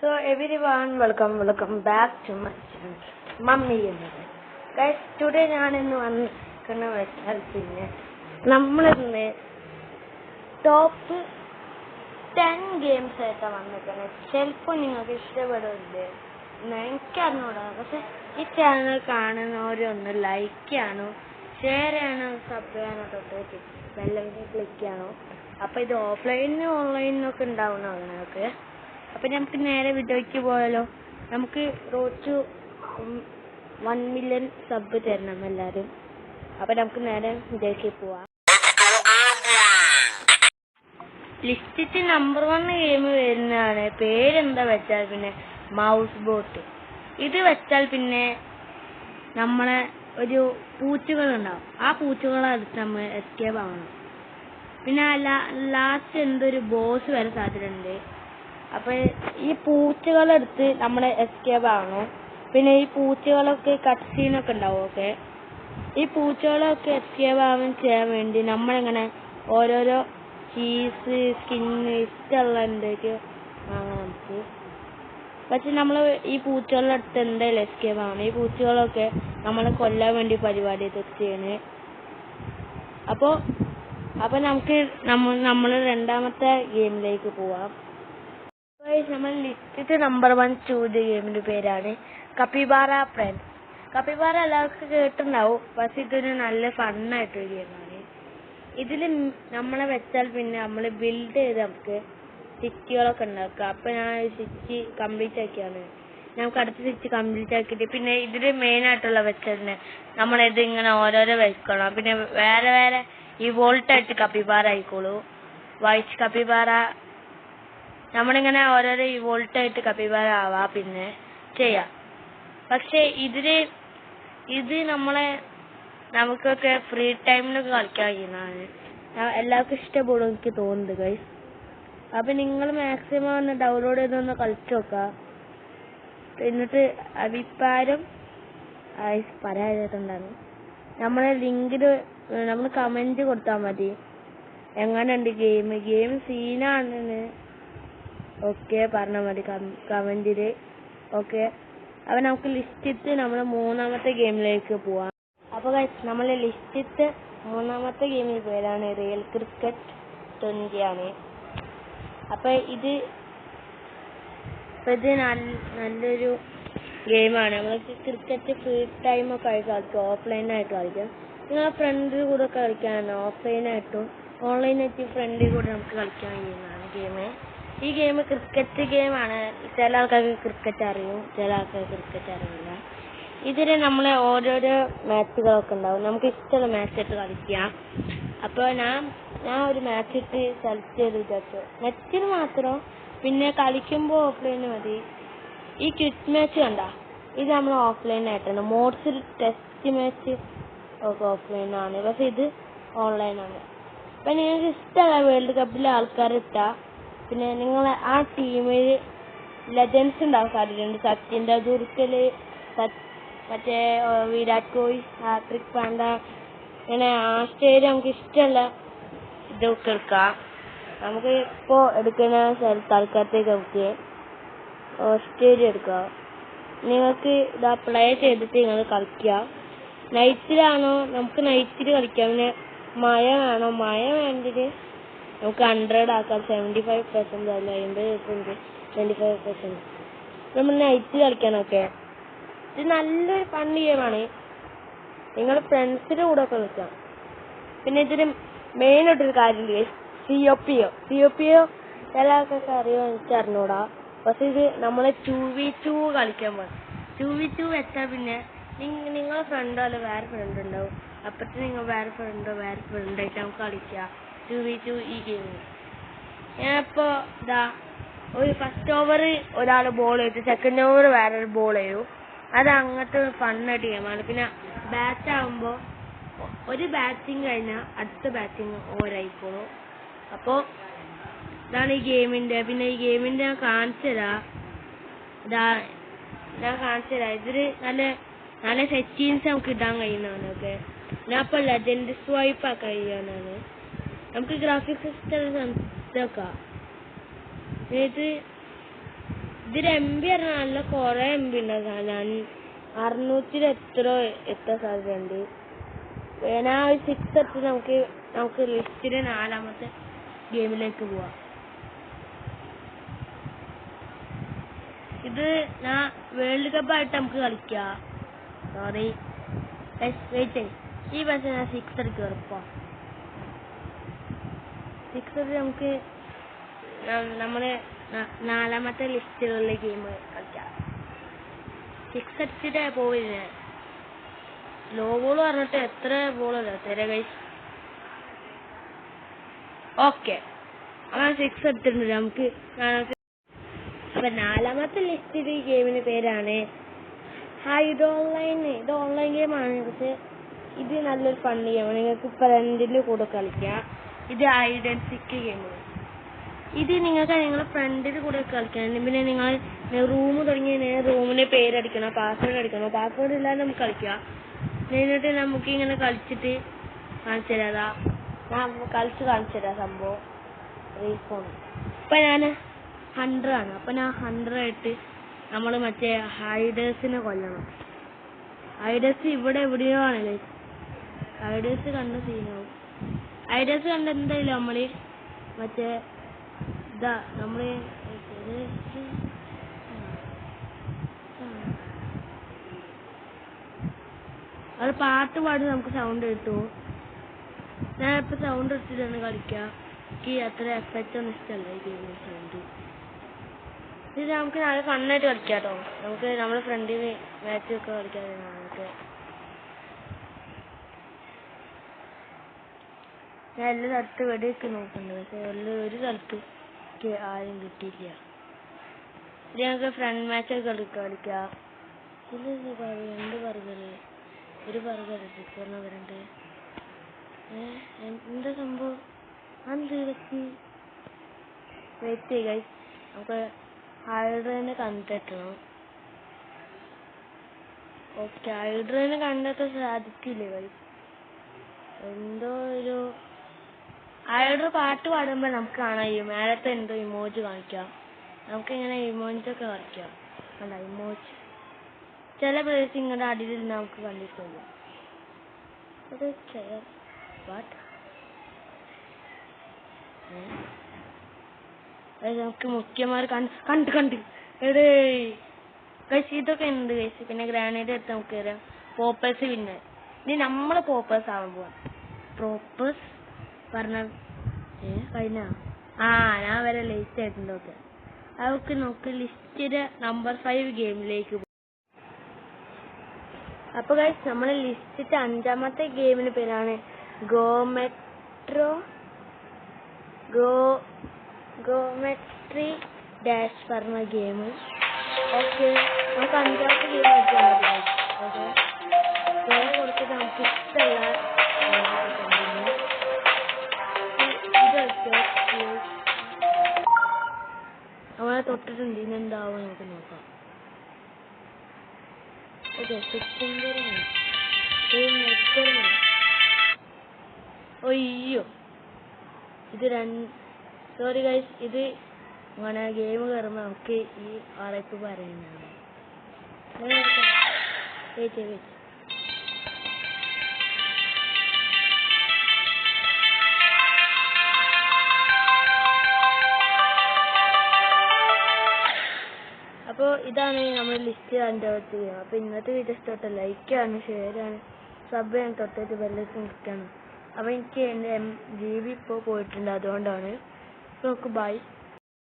So everyone, welcome back to my channel, Mummy. Guys, today ഞാൻ ഇന്ന് വന്നിരിക്കുന്ന വെച്ചാൽ പിന്നെ നമ്മളിന്ന് ടോപ്പ് 10 ഗെയിംസ് ആയിട്ടാണ് വന്നിരിക്കുന്നത്. ചിലപ്പോൾ നിങ്ങൾക്ക് ഇഷ്ടപ്പെടുന്നത് എനിക്കറിഞ്ഞൂടാ, പക്ഷെ ഈ ചാനൽ കാണുന്നവരൊന്ന് ലൈക്ക് ചെയ്യാനോ ഷെയർ ചെയ്യാനോ സബ് ചെയ്യാനോ തൊട്ട് ബെല്ലൈക്കൺ ക്ലിക്ക് ചെയ്യാനോ. അപ്പോൾ ഇത് ഓഫ്ലൈനിലും ഓൺലൈനിലും ഒക്കെ ഉണ്ടാവുന്നതാണ് നിങ്ങൾക്ക്. അപ്പം നമുക്ക് നേരെ വീഡിയോയ്ക്ക് പോയാലോ. നമുക്ക് റോഡ് ടു 1 മില്യൺ സബ് തരണം എല്ലാവരും. അപ്പം നമുക്ക് നേരെ വീഡിയോയ്ക്ക് പോവാം. ലിസ്റ്റിൽ നമ്പർ 1 ഗെയിം വരുന്നതാണ്. പേരെന്താ വെച്ചാൽ പിന്നെ മൗസ് ബോട്ട്. ഇത് വെച്ചാൽ പിന്നെ നമ്മളെ ഒരു പൂച്ചകളുണ്ടാവും. ആ പൂച്ചകളെ അടുത്ത് നമ്മൾ എസ്കേപ്പ് ആവണം. പിന്നെ ലാസ്റ്റ് എന്തൊരു ബോസ് വരെ സാധ്യതയുണ്ട്. അപ്പോൾ ഈ പൂച്ചകളെടുത്ത് നമ്മൾ എസ്കേപ്പ് ആവണം. പിന്നെ ഈ പൂച്ചകളൊക്കെ കട്ട് സീനൊക്കെ ഉണ്ടാവും. ഓക്കെ, ഈ പൂച്ചകളൊക്കെ എസ്കേപ്പ് ആവാൻ ചെയ്യാൻ വേണ്ടി നമ്മളിങ്ങനെ ഓരോരോ ചീസ് സ്കിന്ന് ഇഷ്ടമുള്ള എന്തൊക്കെയോ വാങ്ങാം നമുക്ക്. പക്ഷെ നമ്മൾ ഈ പൂച്ചകളുടെ അടുത്ത് എന്തായാലും എസ്കേപ്പ് ആവണം. ഈ പൂച്ചകളൊക്കെ നമ്മളെ കൊല്ലാൻ വേണ്ടി പരിപാടി ഇതൊക്കെ ചെയ്യണേ. അപ്പോൾ നമുക്ക് നമ്മൾ രണ്ടാമത്തെ ഗെയിമിലേക്ക് പോവാം. നമ്മൾ ലിസ്റ്റിൽ നമ്പർ 1 ചൂസ് ഗെയിമിന്റെ പേരാണ് കപ്പിബാറ ഫ്രണ്ട്സ്. കപ്പിബാറ എല്ലാവർക്കും കേട്ടിട്ടുണ്ടാവും, പക്ഷെ ഇതൊരു നല്ല ഫണ്ണായിട്ടൊരു ഗെയിമാണ്. ഇതിൽ നമ്മളെ വെച്ചാൽ പിന്നെ നമ്മൾ ബിൽഡ് ചെയ്ത് നമുക്ക് സിറ്റികളൊക്കെ ഉണ്ടാക്കുക. അപ്പോൾ ഞാൻ സിറ്റി കംപ്ലീറ്റ് ആക്കിയാണ്. നമുക്ക് അടുത്ത സിറ്റി കംപ്ലീറ്റ് ആക്കിയിട്ട് പിന്നെ ഇതിൽ മെയിനായിട്ടുള്ള വെച്ചതിന് നമ്മളിത് ഇങ്ങനെ ഓരോരോ വെക്കണം. പിന്നെ വേറെ ഈ വോൾട്ടായിട്ട് കപ്പിബാറ ആയിക്കോളൂ, വൈറ്റ് കപ്പിബാറ, നമ്മളിങ്ങനെ ഓരോരോ ഈ വോൾട്ടായിട്ട് കപ്പിബാറ ആവാം പിന്നെ ചെയ്യാം. പക്ഷെ ഇത് നമുക്കൊക്കെ ഫ്രീ ടൈമിലൊക്കെ കളിക്കാൻ കഴിയുന്നതാണ്. എല്ലാവർക്കും ഇഷ്ടപ്പെടും എനിക്ക് തോന്നുന്നത് ഗൈസ്. അപ്പം നിങ്ങൾ മാക്സിമം ഒന്ന് ഡൗൺലോഡ് ചെയ്തൊന്ന് കളിച്ചു നോക്കുക. എന്നിട്ട് അഭിപ്രായം പറയാനുണ്ടാകും. നമ്മളെ ലിങ്കിൽ നമ്മൾ കമൻറ്റ് കൊടുത്താൽ മതി എങ്ങനെയുണ്ട് ഗെയിം സീനാണെന്ന്. ഓക്കെ പറഞ്ഞാൽ മതി കമൻറ്റിൽ. ഓക്കെ, അപ്പോൾ നമുക്ക് ലിസ്റ്റിൽ നമ്മൾ 3ാമത്തെ ഗെയിമിലേക്ക് പോവാം. അപ്പോൾ നമ്മൾ ലിസ്റ്റിൽ 3ാമത്തെ ഗെയിമിന് പേരാണ് റിയൽ ക്രിക്കറ്റ് 20 ആണ്. അപ്പോൾ ഇത് നല്ലൊരു ഗെയിമാണ്. നമ്മൾക്ക് ക്രിക്കറ്റ് ഫ്രീ ടൈമൊക്കെ ആയിട്ട് കളിക്കാം, ഓഫ്ലൈനായിട്ട് കളിക്കാം. നിങ്ങൾ ഫ്രണ്ടിൽ കൂടെ ഒക്കെ കളിക്കാനാണ്. ഓഫ്ലൈനായിട്ടും ഓൺലൈനായിട്ട് ഫ്രണ്ടിൽ കൂടെ നമുക്ക് കളിക്കാൻ കഴിയുന്നതാണ് ഗെയിം. ഈ ഗെയിം ക്രിക്കറ്റ് ഗെയിമാണ്. ചില ആൾക്കാർക്ക് ക്രിക്കറ്റ് അറിയും, ചില ആൾക്കാർക്ക് ക്രിക്കറ്റ് അറിയില്ല. ഇതിൽ നമ്മൾ ഓരോരോ മാച്ചുകളൊക്കെ ഉണ്ടാവും. നമുക്ക് ഇഷ്ടമുള്ള മാച്ച് ഇട്ട് കളിക്കാം. അപ്പോൾ ഞാൻ ഒരു മാച്ച് ഇട്ട് സെലക്ട് ചെയ്ത് വിചാരിച്ചു. നെറ്റിൽ മാത്രം, പിന്നെ കളിക്കുമ്പോൾ ഓഫ്ലൈൻ മതി. ഈ ക്വിറ്റ് മാച്ച് കണ്ട, ഇത് നമ്മൾ ഓഫ്ലൈനായിട്ടാണ്. മോഡ്സിൽ ടെസ്റ്റ് മാച്ച് ഒക്കെ ഓഫ്ലൈനാണ്, പക്ഷെ ഇത് ഓൺലൈനാണ്. അപ്പം നിങ്ങൾക്ക് ഇഷ്ടമല്ല വേൾഡ് കപ്പിലെ ആൾക്കാരിട്ടാൽ പിന്നെ നിങ്ങൾ ആ ടീമിൽ ലെജൻസ് ഉണ്ടാവും. സാധ്യതയുണ്ട് സച്ചിൻ ടെണ്ടുൽക്കർ, മറ്റേ വിരാട് കോഹ്ലി, ഹാർദിക് പാണ്ഡ്യ, ഇങ്ങനെ ആസ്ട്രേലിയ. നമുക്ക് ഇഷ്ടമുള്ള ഇതൊക്കെ എടുക്കാം. നമുക്ക് ഇപ്പോൾ എടുക്കുന്ന തൽക്കാലത്തേക്ക് നമുക്ക് ഓസ്ട്രേലിയ എടുക്കാം. നിങ്ങൾക്ക് ഇത് അപ്ലൈ ചെയ്തിട്ട് നിങ്ങൾ കളിക്കുക. നൈറ്റിലാണോ നമുക്ക് നൈറ്റിൽ കളിക്കാം. പിന്നെ മഴ വേണോ, മഴ വേണ്ടത് നമുക്ക് 100 ആക്കാം. 75% അല്ല, 80%, 25%. നമ്മൾ നൈറ്റ് കളിക്കാനൊക്കെ ഇത് നല്ലൊരു ഫൺ ഗെയിമാണ്. നിങ്ങൾ ഫ്രണ്ട്സിൻ്റെ കൂടെ ഒക്കെ കളിക്കാം. പിന്നെ ഇതിന് മെയിനായിട്ടൊരു കാര്യമുണ്ട്, COPO ചില ആൾക്കൊക്കെ അറിയുമോ എനിക്ക് അറിഞ്ഞൂടാ. പക്ഷെ ഇത് നമ്മൾ 2v2 കളിക്കാൻ പോകും. 2v2 വെച്ചാൽ പിന്നെ നിങ്ങളെ ഫ്രണ്ടോ അല്ല വേറെ ഫ്രണ്ട് ഉണ്ടാവും. അപ്പത്തെ നിങ്ങൾ വേറെ ഫ്രണ്ടായിട്ട് നമുക്ക് കളിക്കാം 2v2 ഈ ഗെയിമിൽ. ഞാനിപ്പോൾ ഒരു ഫസ്റ്റ് ഓവർ ഒരാൾ ബോൾ ചെയ്തു, സെക്കൻഡ് ഓവർ വേറൊരു ബോൾ ചെയ്യും. അത് അങ്ങനത്തെ ഫണ്ണായിട്ട് ഗെയിമാണ്. പിന്നെ ബാറ്റ് ആകുമ്പോൾ ഒരു ബാറ്റിങ് കഴിഞ്ഞാൽ അടുത്ത ബാറ്റിങ് ഓവറായിക്കോളും. അപ്പോൾ ഇതാണ് ഈ ഗെയിമിൻ്റെ. പിന്നെ ഈ ഗെയിമിൻ്റെ ഞാൻ കാണിച്ചു തരാം. ഇതിൽ നല്ല സെറ്റിങ്സ് നമുക്ക് ഇടാൻ കഴിയുന്നതാണ്. ഓക്കെ, ഞാൻ ഇപ്പോൾ ലെജൻഡ് സ്വൈപ്പ് ആക്കാൻ കഴിയുന്നതാണ്. നമുക്ക് ഗ്രാഫിക്സ് സിസ്റ്റം ഇതൊക്കെ ഇത് ഇതിൽ MB പറഞ്ഞാൽ നല്ല കുറെ MB ഉണ്ടാകും. 600 എത്ര സാധ്യതയുണ്ട്. ഞാൻ 6 എടുത്ത് നമുക്ക് ലിസ്റ്റിലെ 4ാമത്തെ ഗെയിമിലേക്ക് പോവാം. ഇത് ഞാൻ വേൾഡ് കപ്പ് ആയിട്ട് നമുക്ക് കളിക്കാം. സോറി വെയിറ്റ്, ഈ പക്ഷേ ഞാൻ 6 എടുക്കുക ഉറപ്പാണ്. 6 എടുത്ത് നമുക്ക് നമ്മള് 4ാമത്തെ ലിസ്റ്റിലുള്ള ഗെയിം കളിക്കാം. 6 അടിച്ചിട്ടേ പോവില്ല. ലോ ബോൾ പറഞ്ഞിട്ട് എത്ര ബോളല്ല തരാ ഗൈസ്. ഓക്കെ, അങ്ങനെ 6 എടുത്തിട്ടുണ്ട്. നമുക്ക് അപ്പൊ 4ാമത്തെ ലിസ്റ്റിൽ ഈ ഗെയിമിന് പേരാണ് ഹൈഡ് ഓൺലൈൻ. ഇത് ഓൺലൈൻ ഗെയിമാണ്, പക്ഷെ ഇത് നല്ലൊരു ഫണ്ണി ഗെയിമാണ്. നിങ്ങൾക്ക് ഫ്രണ്ടിന്റെ കൂടെ കളിക്കാം. ഇത് ഹൈഡ് ആൻഡ് സീക്ക് ഗെയിമാണ്. ഇത് നിങ്ങൾക്ക് നിങ്ങളുടെ ഫ്രണ്ടിന്റെ കൂടെ കളിക്കാം. പിന്നെ നിങ്ങൾ റൂം തുടങ്ങി റൂമിന്റെ പേരടിക്കണം, പാസ്വേഡ് അടിക്കണം. പാസ്വേഡ് ഇല്ലാതെ നമുക്ക് കളിക്കാം. എന്നിട്ട് നമുക്ക് ഇങ്ങനെ കളിച്ചിട്ട് കാണിച്ചു തരാം. ഞാൻ കളിച്ച് കാണിച്ചു തരാം സംഭവം. റീഫോൺ ഇപ്പൊ ഞാൻ 100 ആണ്. അപ്പൊ ഞാൻ 100 ആയിട്ട് നമ്മൾ മറ്റേ ഹൈഡേഴ്സിനെ കൊല്ലണം. ഹൈഡേഴ്സ് ഇവിടെ എവിടെയോ ആണല്ലേ. ഹൈഡേഴ്സ് കണ്ട സീനാവും. ഹൈഡേഴ്സ് കണ്ട എന്തായാലും നമ്മള് മറ്റേ ഇതാ നമ്മള് അത് പാട്ട് പാടി നമുക്ക് സൗണ്ട് കിട്ടും. ഞാൻ ഇപ്പൊ സൗണ്ട് ഇട്ടിട്ടാണ് കളിക്കാം. എനിക്ക് അത്ര എഫക്റ്റ് ഒന്നും ഇഷ്ടമല്ല ഈ ഗെയിമിന് സൗണ്ട്. ഇത് നമുക്ക് നല്ല ഫണ്ണായിട്ട് കളിക്കാം കേട്ടോ. നമുക്ക് നമ്മുടെ ഫ്രണ്ടിന് മാച്ചൊക്കെ കളിക്കാം. നമുക്ക് ഞാൻ എല്ലാ സ്ഥലത്ത് വെടിയൊക്കെ നോക്കുന്നുണ്ട്, പക്ഷെ ഒരു സ്ഥലത്ത് ആരും കിട്ടിയില്ല. ഇത് ഞങ്ങൾക്ക് ഫ്രണ്ട് മാച്ചൊക്കെ കളിക്കാം. ഇത് 2 ബർഗറ്, ഒരു ബർഗർ ചിക്കറിനവരുണ്ട്. എന്താ സംഭവം? എന്ത് വെയിറ്റ് ഗൈസ്, നമുക്ക് ഹൈഡ്രേനെ കണ്ടെത്തണം. ഓക്കെ, ഹൈഡ്രേനെ കണ്ടെത്താൻ സാധിക്കില്ലേ ഗൈസ്? എന്തോ ഒരു ഹൈഡ്ര പാട്ട് പാടുമ്പോൾ നമുക്ക് കാണാം ഈ മേലത്തെ എന്തോ ഇമോജി കാണിക്കാം. നമുക്കിങ്ങനെ ഇമോജൊക്കെ കളിക്കാം. അല്ല, ഇമോജി ചില പ്ലേസ് ഇങ്ങനെ അടിയിൽ നമുക്ക് കണ്ടിട്ടില്ല. അത് ചെയർ വാട്ട് നമുക്ക് മുഖ്യന്മാർ കണ്ട് എടേ ഗൈസ്, ഇതൊക്കെ ഉണ്ട് ഗൈസ്. പിന്നെ ഗ്രാനൈഡ് എടുത്ത് നമുക്ക് തരാം. പോപ്പേഴ്സ് പിന്നെ ഇനി നമ്മള് പോപ്പേഴ്സ് ആവാൻ പോവാം. പോപ്പേഴ്സ് പറഞ്ഞ കഴിഞ്ഞ ഞാൻ വരെ ലേറ്റ് ആയിട്ടുണ്ട്. ഓക്കെ, അതൊക്കെ നമുക്ക് ലിസ്റ്റിന്റെ നമ്പർ 5 ഗെയിമിലേക്ക് പോകും. അപ്പൊ ഗൈസ്, നമ്മളെ ലിസ്റ്റിന്റെ 5ാമത്തെ ഗെയിമിന് പേരാണ് ഗോമെട്രി ഡാഷ് പറഞ്ഞ ഗെയിം. ഓക്കെ, നമുക്ക് 5ാമത്തെ ഗെയിം കൊടുത്തിട്ട് നമുക്ക് ഇഷ്ടമല്ല നമ്മളെ തൊട്ടിട്ടുണ്ട്. ഇനെന്താവും നമുക്ക് നോക്കാം. അയ്യോ, ഇത് സോറി ഗൈസ്, ഇത് അങ്ങനെ ഗെയിം കയറുമ്പോ നമുക്ക് ഈ അറിയിപ്പ് പറയുന്നതാണ്. അപ്പോൾ ഇതാണ് നമ്മുടെ ലിസ്റ്റ് 5ാമത്തെ ഗെയിം. അപ്പോൾ ഇന്നത്തെ വീഡിയോ ഇഷ്ടപ്പെട്ട ലൈക്കാണ്, ഷെയറാണ്, സബ് ചെയ്യാൻ തൊട്ടേറ്റ് ബെല്ലൈക്കൺ ക്ലിക്കാണ്. അപ്പോൾ എനിക്ക് എൻ്റെ GB ഇപ്പോൾ പോയിട്ടുണ്ട്, അതുകൊണ്ടാണ്. അപ്പോൾ നമുക്ക് ബൈ.